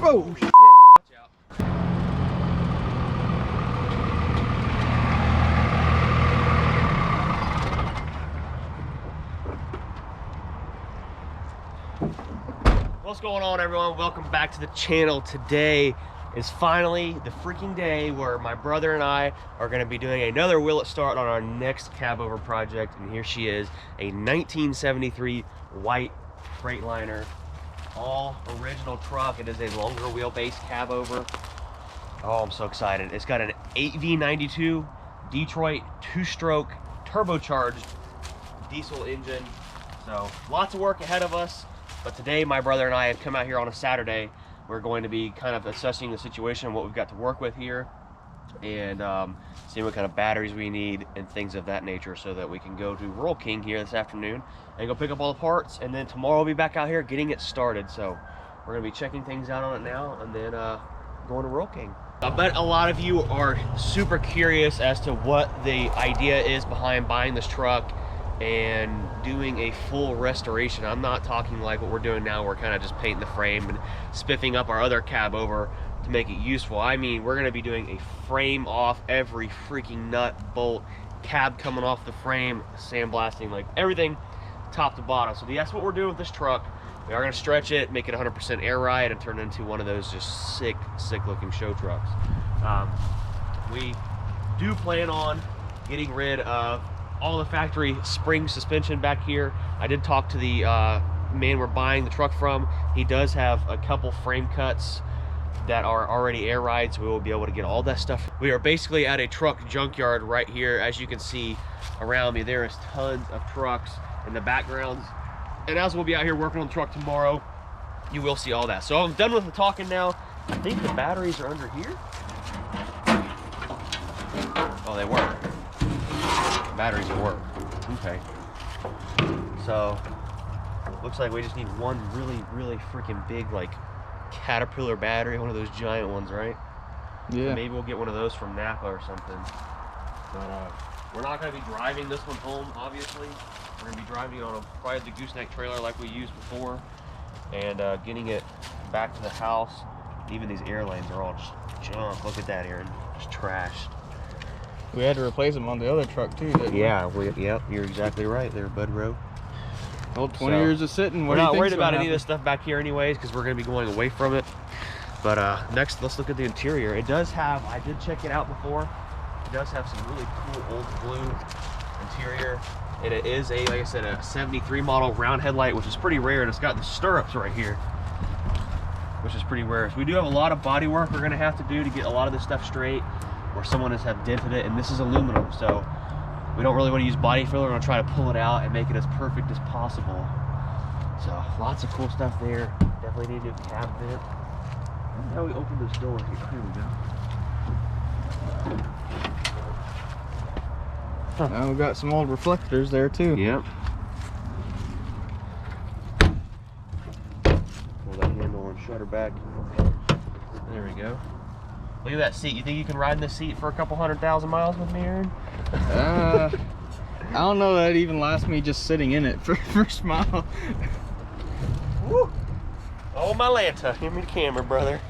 Oh shit! Watch out. What's going on, everyone? Welcome back to the channel. Today is finally the freaking day where my brother and I are going to be doing another Will It Start on our next Cabover project. And here she is, a 1973 white Freightliner, all original truck. It is a longer wheelbase Cabover. Oh, I'm so excited. It's got an 8V92 Detroit 2-stroke turbocharged diesel engine. So lots of work ahead of us. But today, my brother and I have come out here on a Saturday. We're going to be kind of assessing the situation, what we've got to work with here, and seeing what kind of batteries we need and things of that nature, so that we can go to Rural King here this afternoon and go pick up all the parts. And then tomorrow we'll be back out here getting it started. So we're going to be checking things out on it now, and then going to Rural King. I bet a lot of you are super curious as to what the idea is behind buying this truck and doing a full restoration. I'm not talking like what we're doing now. We're kind of just painting the frame and spiffing up our other Cabover to make it useful. I mean, we're going to be doing a frame off, every freaking nut, bolt, cab coming off the frame, sandblasting, like everything top to bottom. So that's what we're doing with this truck. We are going to stretch it, make it 100% air ride, and turn it into one of those just sick looking show trucks. We do plan on getting rid of all the factory spring suspension back here. I did talk to the man we're buying the truck from. He does have a couple frame cuts that are already air ride, so we will be able to get all that stuff. We are basically at a truck junkyard right here. As you can see around me, there is tons of trucks in the backgrounds. And as we'll be out here working on the truck tomorrow, you will see all that. So I'm done with the talking now. I think the batteries are under here. Oh, they work. Batteries will work. Okay. So looks like we just need one really freaking big, like, Caterpillar battery, one of those giant ones, right? Yeah. So maybe we'll get one of those from Napa or something. But we're not going to be driving this one home, obviously. We're going to be driving it on probably the gooseneck trailer like we used before, and getting it back to the house. Even these air lanes are all just junk. Look at that, Aaron. Just trashed. We had to replace them on the other truck too, didn't we? Yeah, yep, you're exactly right there, Bud Rowe. Well, 20 years of sitting. We're not worried about any of this stuff back here anyways, because we're going to be going away from it. But next, let's look at the interior. It does have, I did check it out before, it does have some really cool old blue interior. And it is a, like I said, a 73 model round headlight, which is pretty rare, and it's got the stirrups right here, which is pretty rare. So we do have a lot of body work we're going to have to do to get a lot of this stuff straight, where someone has dented it, and this is aluminum, so we don't really want to use body filler. We're going to try to pull it out and make it as perfect as possible. So lots of cool stuff there. Definitely need a new cab vent. I don't know how we open this door here. Here we go. Huh. Now we've got some old reflectors there too. Yep. Pull that handle and shutter back. There we go. Look at that seat. You think you can ride in this seat for a couple 100,000 miles with me, Aaron? I don't know that it even lasts me just sitting in it for first mile. Woo! Oh, my Lanta. Give me the camera, brother.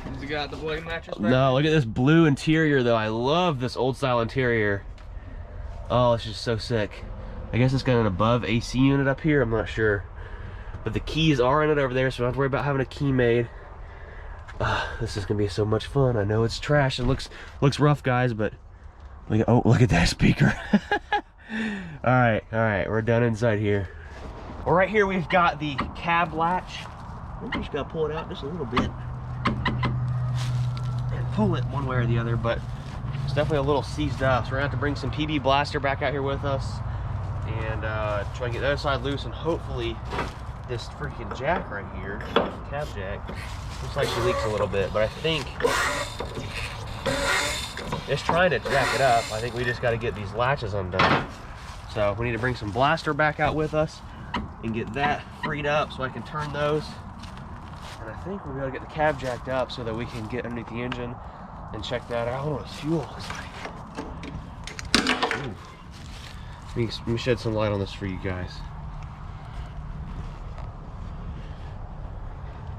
Has it got the blade mattress back? No, look at this blue interior, though. I love this old style interior. Oh, it's just so sick. I guess it's got an above AC unit up here. I'm not sure. But the keys are in it over there, so I don't have to worry about having a key made. This is gonna be so much fun. I know it's trash and looks rough, guys, but look at that speaker. all right, we're done inside here. Well, right here we've got the cab latch. We just gotta pull it out just a little bit and pull it one way or the other, but it's definitely a little seized up, so we're gonna have to bring some PB Blaster back out here with us and try and get the other side loose, and hopefully this freaking jack right here, cab jack, looks like she leaks a little bit, but I think it's trying to jack it up. I think we just got to get these latches undone. So we need to bring some blaster back out with us and get that freed up so I can turn those. And I think we're going to get the cab jacked up so that we can get underneath the engine and check that out. I don't know what the fuel looks like. Ooh. Let me shed some light on this for you guys.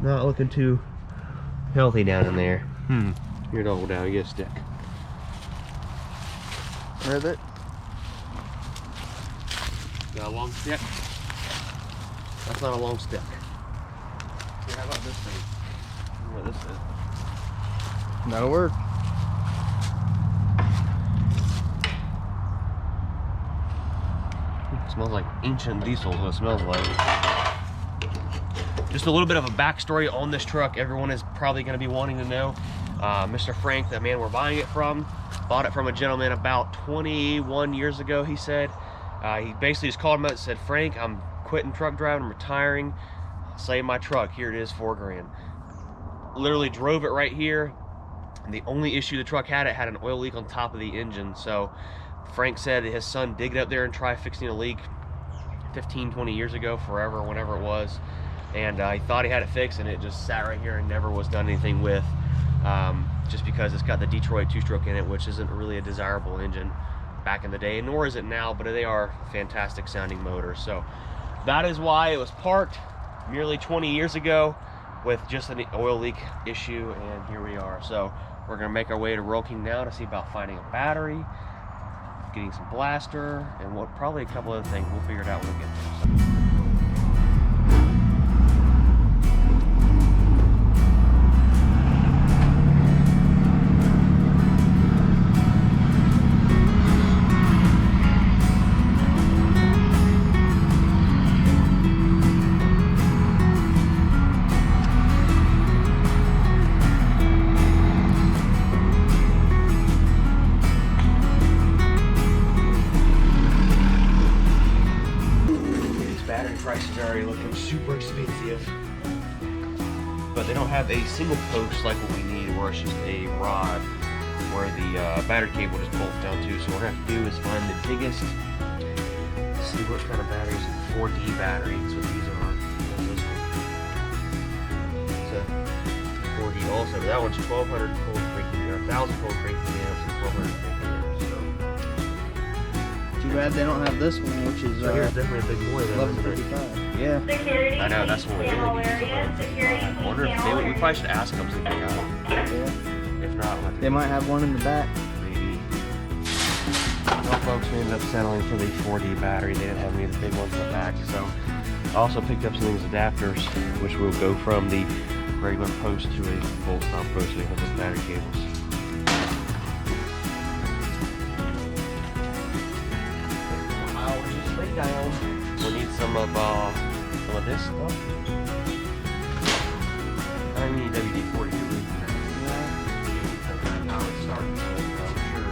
Not looking too healthy down in there. Here, double down, you get a stick. Rivet. Got a long stick? That's not a long stick. Here, how about this thing? I don't know what this is. That'll work. It smells like ancient diesel is what it smells like. Just a little bit of a backstory on this truck. Everyone is probably going to be wanting to know. Mr. Frank, the man we're buying it from, bought it from a gentleman about 21 years ago, he said. He basically just called him up and said, Frank, I'm quitting truck driving, I'm retiring. Save my truck. Here it is, $4 grand. Literally drove it right here. And the only issue the truck had, it had an oil leak on top of the engine. So Frank said his son digged up there and tried fixing a leak 15, 20 years ago, forever, whenever it was. And he thought he had it fixed, and it just sat right here and never was done anything with. Just because it's got the Detroit two-stroke in it, which isn't really a desirable engine back in the day, nor is it now, but they are fantastic sounding motors. So that is why it was parked nearly 20 years ago with just an oil leak issue, and here we are. So we're gonna make our way to Royal King now to see about finding a battery, getting some blaster, and what probably a couple other things. We'll figure it out when we get there. Prices are already looking super expensive, but they don't have a single post like what we need, where it's just a rod where the battery cable just bolts down to. So what we're gonna have to do is find the biggest, see what kind of batteries. 4D battery, that's what these are. It's a 4D also, but that one's 1200 cold cranking, or 1000 cold cranking amps and 1200 cranking amps. So Too bad they don't have this one, which is here's definitely a big boy then. 1135. Yeah. Security, I know, that's what we really need. I wonder if they, we probably should ask them if they got it. Yeah. If not, we'll have to They might have one in the back. maybe. Well, folks, we ended up settling for the 4D battery. They didn't have any of the big ones in the back, so I also picked up some of these adapters, which will go from the regular post to a bolt-stop post, so we have those battery cables. Down. We need some of this stuff. I need WD-40 to read that. Now it's starting, I'm sure.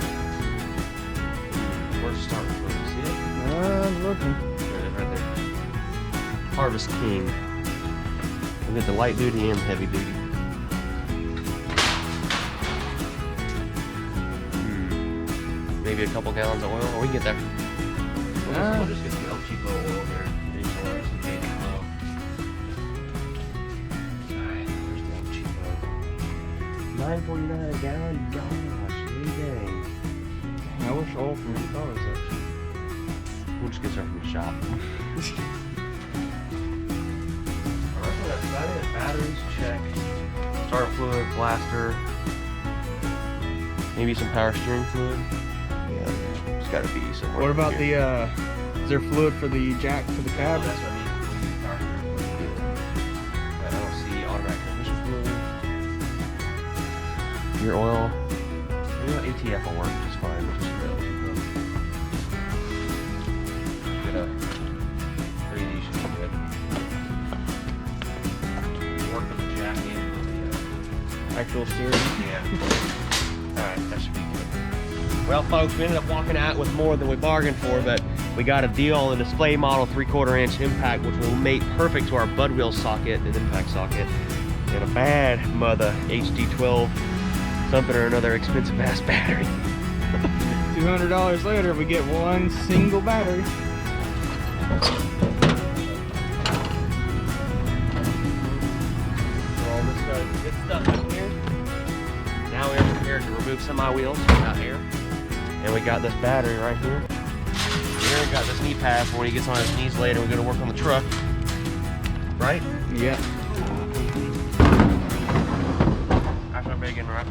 Where's the starting point? See it? I'm looking. Right there. Harvest King. We get the light duty and heavy duty. Maybe a couple gallons of oil. Or we can get that. We'll just get some El Cheapo oil here. Alright, where's the El Cheapo? $9.49 a gallon? Gosh, dang. I wish oil from your car was that cheap. We'll just get some from the shop. Alright, so that's about it. Batteries, check. Starter fluid, blaster. Maybe some power steering fluid. Yeah, it's gotta be somewhere. What about here. the, is there fluid for the jack for the Oh, cab? that's what I mean. We need power steering fluid. I don't see automatic transmission fluid. Your oil. Maybe ATF will work just fine. We'll just get a 3D should be good. Work with the jack and the Actual steering? yeah. Alright, that should be good. Well, folks, we ended up walking out with more than we bargained for, but we got a deal on the display model 3/4 inch impact, which will mate perfect to our bud wheel socket and impact socket, and a bad mother HD12 something or another expensive ass battery. $200 later, we get one single battery. All this good stuff in here. Now we're prepared to remove semi-wheels out here. And we got this battery right here. Here we got this knee pad for when he gets on his knees later. We're gonna work on the truck. Right? Yeah.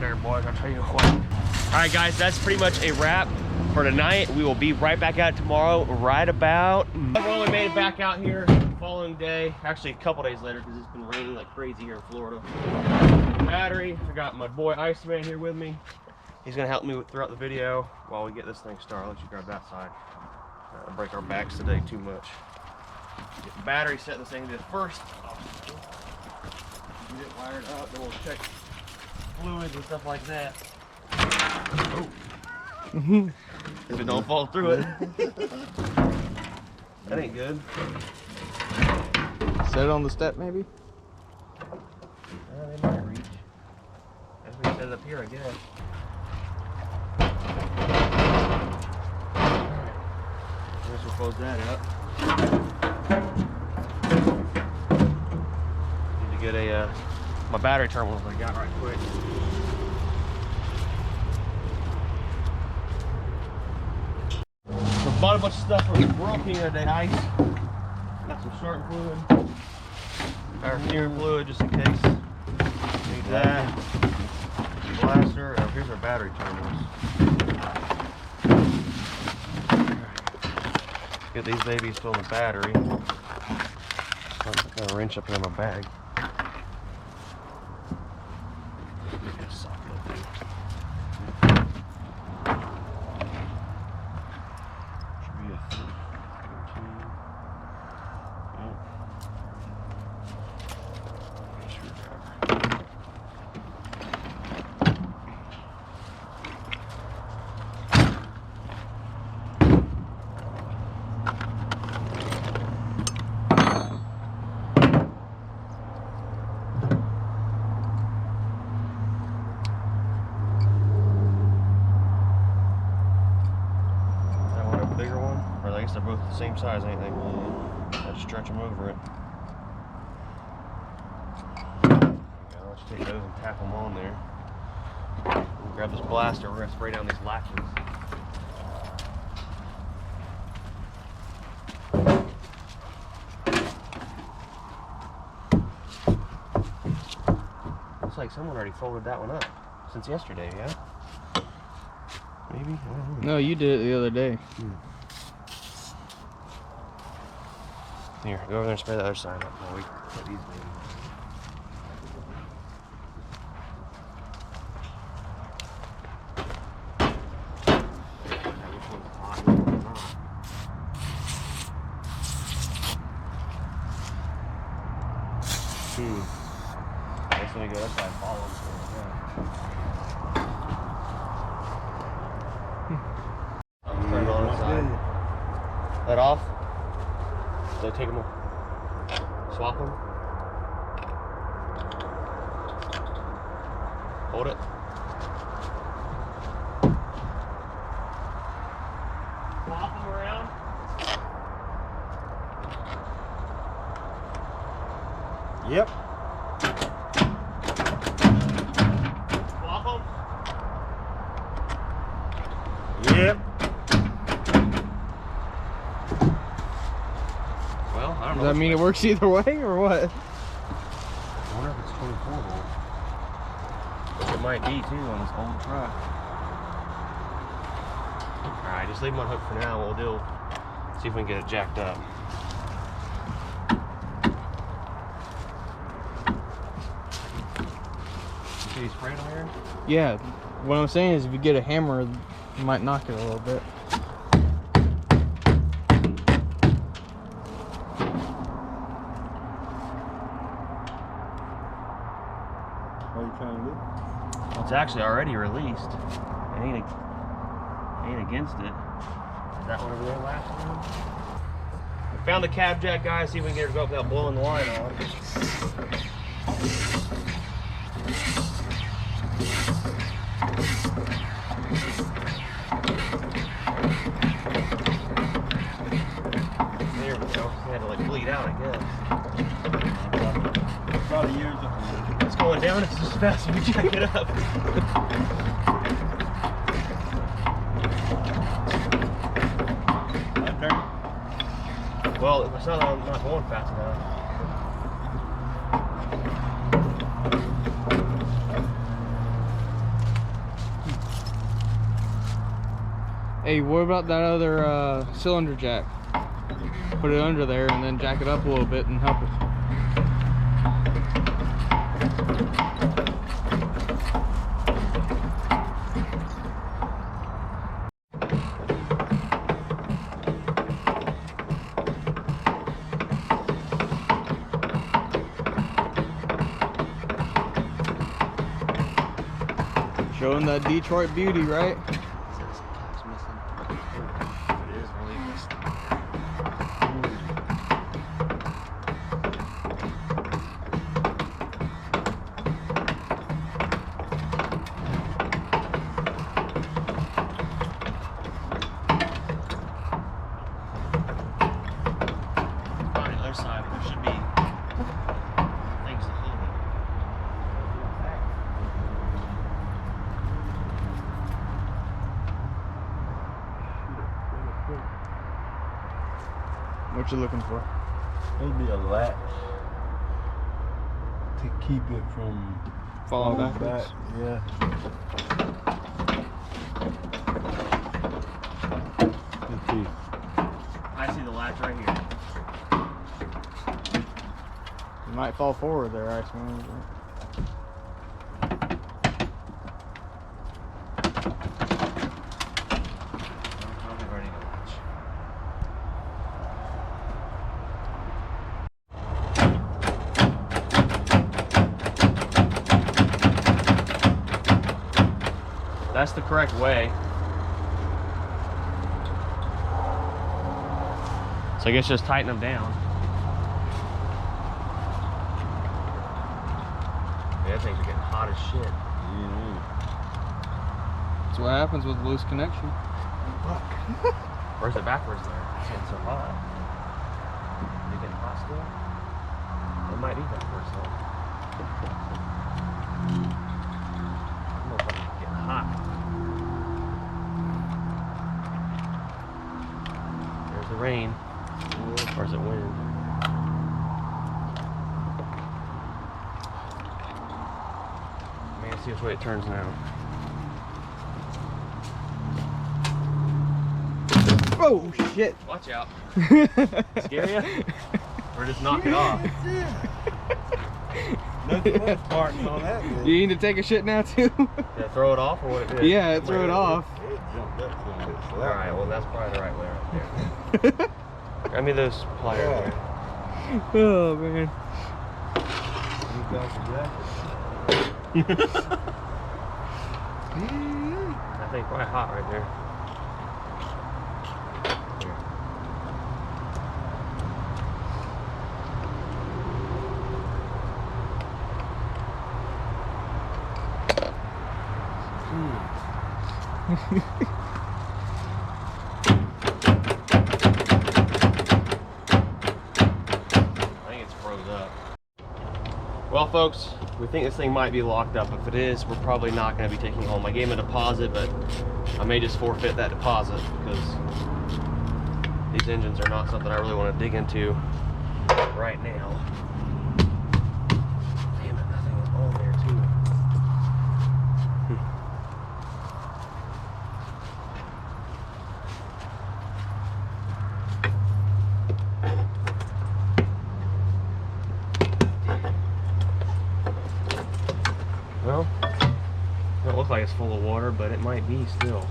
there, boys. I'll tell you what. All right, guys, that's pretty much a wrap for tonight. We will be right back out tomorrow, right about. We only made it back out here the following day. Actually, a couple days later, because it's been raining like crazy here in Florida. Battery. I got my boy Iceman here with me. He's gonna help me throughout the video while we get this thing started. I'll let you grab that side. I'll break our backs today too much. Get the battery set in this thing first. Get it wired up, then we'll check fluids and stuff like that. Oh. If it don't fall through it. That ain't good. Set it on the step, maybe? They might reach. As we set it up here, I guess. I guess we'll close that up. Need to get a my battery terminals I got right quick. So bought a bunch of stuff from broke here today. Ice. Got some starting fluid. Our steering fluid just in case. Need that. Blaster. Oh, here's our battery terminals. Get these babies filling the battery. Got a wrench up here in my bag. They're both the same size, ain't they? I just stretch them over it. Yeah, let's take those and tap them on there. We'll grab this blaster. We're gonna spray down these latches. Looks like someone already folded that one up since yesterday, yeah? Maybe? I don't know. No, you did it the other day. Here, go over there and spray the other side up while we put these babies. Which one's hot and which one's not? I guess let me go that side and follow them. Turn it on the side. Let off. So take them, swap them, hold it. Swap them around. Yep. Swap them. Yep. Does that mean it works either way or what? I wonder if it's 24 volt. It might be too on this old truck. Alright, just leave them on hook for now. We'll see if we can get it jacked up. You see these spraying on here? Yeah. What I'm saying is if you get a hammer, you might knock it a little bit. What are you trying to do? It's actually already released. It ain't against it. Is that one over there last time? We found the cab jack, guys. See if we can get her to go up without blowing the line on. There we go. We had to like bleed out, I guess. About a year's of It's going down as fast as we jack it up. Well, it's not going fast enough. Hey, what about that other cylinder jack? Put it under there and then jack it up a little bit and help it. Showing that Detroit beauty, right? Side, there should be things to hold it. What you looking for? Maybe a latch to keep it from Falling back. backwards. Yeah. Let's see. I see the latch right here. You might fall forward there, Iceman. That's the correct way. So I guess just tighten them down. Yeah, things are getting hot as shit. Yeah. That's what happens with loose connection. Or is it backwards there? It's getting so hot. Is it getting hot still? It might be backwards though. I don't know if it's getting hot. There's the rain. Or is it wind? Man, see which way it turns now. Oh shit! Watch out. Scare you? Or just knock it off? Nothing but parting on that. Man. You need to take a shit now too? Did I throw it off or what it did? Yeah, throw it off. It jumped up to it. So Alright, well that's probably the right way right there. Grab me those pliers there. Oh man. You got the jacket. I think quite hot right there. Here. Well, folks, we think this thing might be locked up. If it is, we're probably not going to be taking it home. I gave him a deposit, but I may just forfeit that deposit because these engines are not something I really want to dig into right now. Damn it, that thing is on there too. Well, it don't look like it's full of water, but it might be still.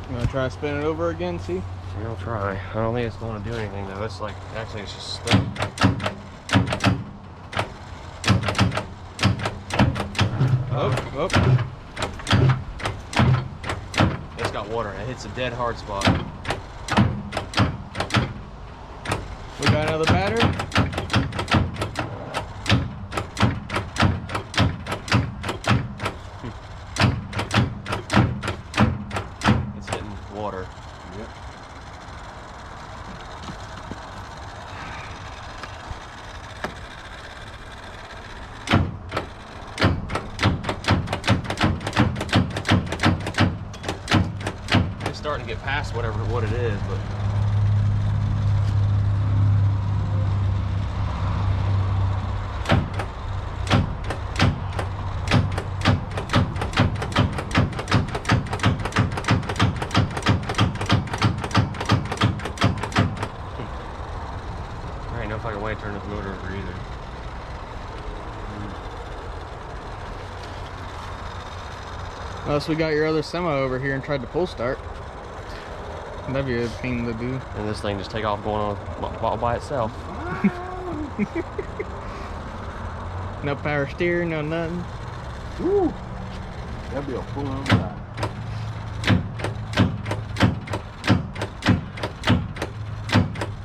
You wanna try to spin it over again, see? Yeah, I'll try. I don't think it's going to do anything though. It's like, actually it's just stuck. Oh. It's got water. It hits a dead hard spot. We got another battery? It's hitting water. Yep. It's starting to get past what it is, but Unless we got your other semi over here and tried to pull start. That'd be a pain to do. And this thing just take off going on all by itself. No power steering, no nothing. Woo! That'd be a full-on ride.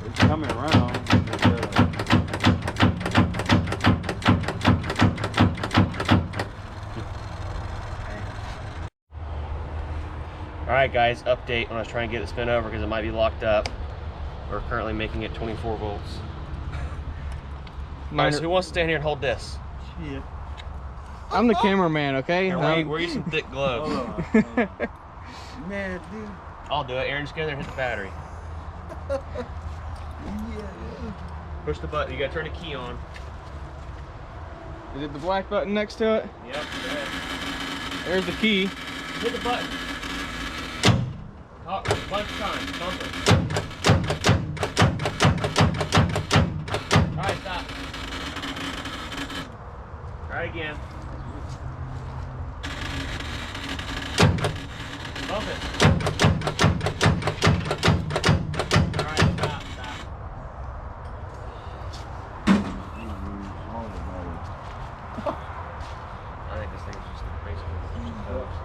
It's coming around. Alright guys, update when I was trying to get it spin over because it might be locked up. We're currently making it 24 volts. Alright, so who wants to stand here and hold this? Shit. I'm the cameraman, okay? Here, we're using thick gloves. Hold on. Man, dude. I'll do it. Aaron, just go in there and hit the battery. Yeah. Push the button. You gotta turn the key on. Is it the black button next to it? Yep, go ahead. There's the key. Hit the button. Oh, bunch of times. Bump it. Alright, stop. Try it again. Bump it. Alright, stop. I think this thing's just basically toast.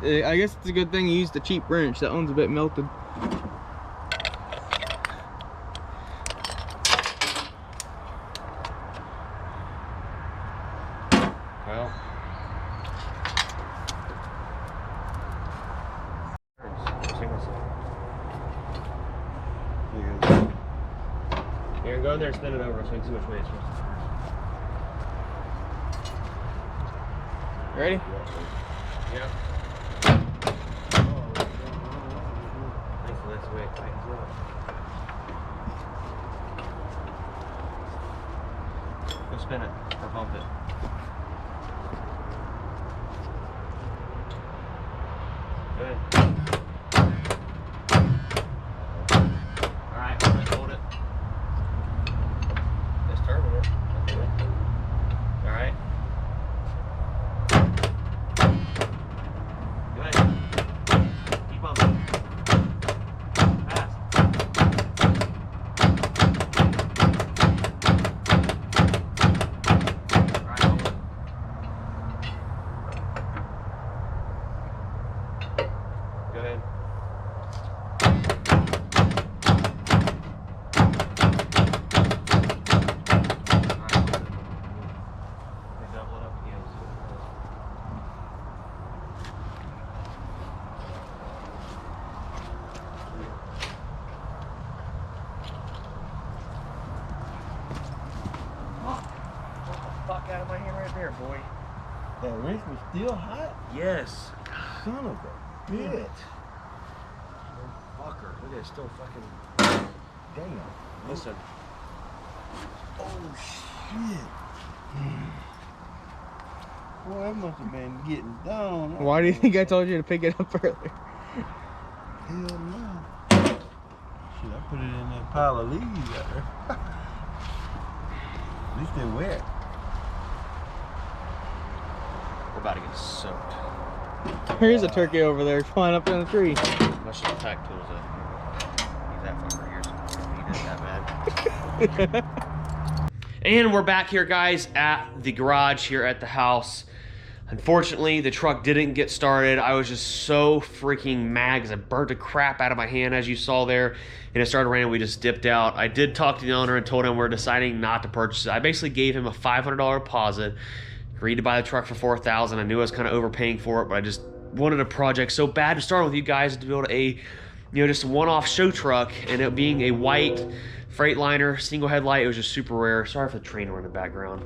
I guess it's a good thing you used the cheap wrench. That one's a bit melted. Well. Here, go in there and spin it over so we can see which way it's supposed to turn. Ready? Yeah. Thankfully, that's the way it tightens up. Go spin it or bump it. Good. Alright, let's hold it. Just turn it. Alright. Good. Keep bumping. Fast. Alright, hold it. Go ahead. Double it up again. Fuck out of my hand right there, boy. That wrench was still hot? Yes. Son of a bitch. Fucker. Look at it, still fucking. Damn. Listen. Oh, shit. Boy, that must have been getting down. Why do you think I told you to pick it up earlier? Hell no. Shit, I put it in that pile of leaves out there. At least they're wet. We're about to get soaked. There's a turkey over there flying up in the tree. Let's just pack tools up. Leave that fucker here so he did that bad. And we're back here, guys, at the garage here at the house. Unfortunately, the truck didn't get started. I was just so freaking mad because I burnt the crap out of my hand, as you saw there. And it started raining. We just dipped out. I did talk to the owner and told him we're deciding not to purchase it. I basically gave him a $500 deposit. Agreed to buy the truck for $4,000. I knew I was kind of overpaying for it, but I just wanted a project so bad to start with you guys to build a, just a one-off show truck, and it being a white Freightliner single headlight, it was just super rare. Sorry for the train in the background.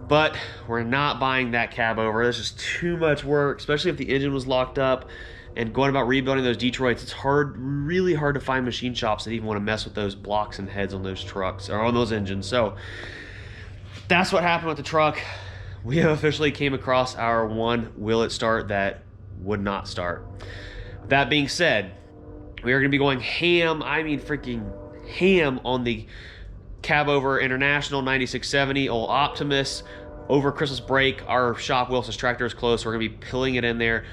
But we're not buying that Cabover. It's just too much work, especially if the engine was locked up. And going about rebuilding those Detroits, it's hard, really hard to find machine shops that even want to mess with those blocks and heads on those trucks or on those engines. So that's what happened with the truck. We have officially came across our one will it start that would not start. That being said, we are going to be going ham. I mean freaking ham on the Cabover International 9670 old Optimus. over Christmas break, our shop, Wilson's Tractor, is closed, so we're gonna be pilling it in there,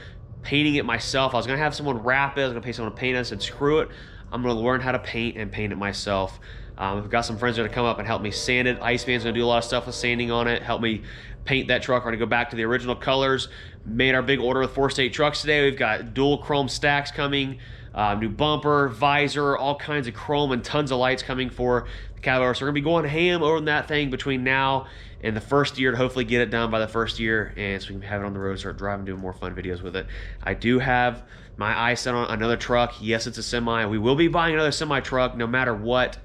painting it myself. I was gonna have someone wrap it, I was gonna pay someone to paint it. I said, screw it, I'm gonna learn how to paint and paint it myself. I've got some friends that are gonna come up and help me sand it. Iceman's gonna do a lot of stuff with sanding on it, help me paint that truck. We're gonna go back to the original colors. Made our big order with 4 State Trucks today. We've got dual chrome stacks coming, new bumper, visor, all kinds of chrome and tons of lights coming for the Cabover. So we're gonna be going ham over that thing between now and the first year to hopefully get it done by the first year, and so we can have it on the road, start driving, doing more fun videos with it. I do have my eye set on another truck. Yes, it's a semi. We will be buying another semi truck no matter what,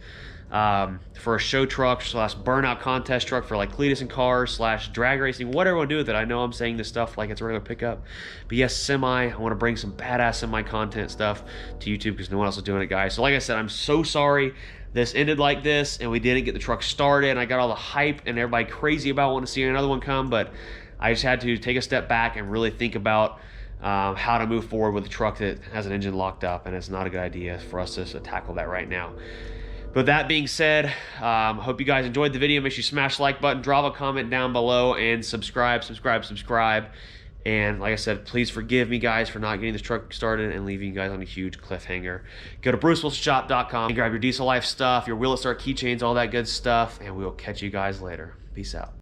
for a show truck / burnout contest truck for like Cletus and cars / drag racing, whatever we want to do with it. I know I'm saying this stuff like it's a regular pickup, but yes, semi. I want to bring some badass semi content stuff to YouTube because no one else is doing it, guys. So like I said, I'm so sorry this ended like this and we didn't get the truck started, and I got all the hype and everybody crazy about wanting to see another one come, but I just had to take a step back and really think about how to move forward with a truck that has an engine locked up, and it's not a good idea for us to tackle that right now. But that being said, hope you guys enjoyed the video. Make sure you smash the like button, drop a comment down below, and subscribe. And like I said, please forgive me, guys, for not getting this truck started and leaving you guys on a huge cliffhanger. Go to brucewilsonshop.com and grab your Diesel Life stuff, your Will It Start keychains, all that good stuff, and we will catch you guys later. Peace out.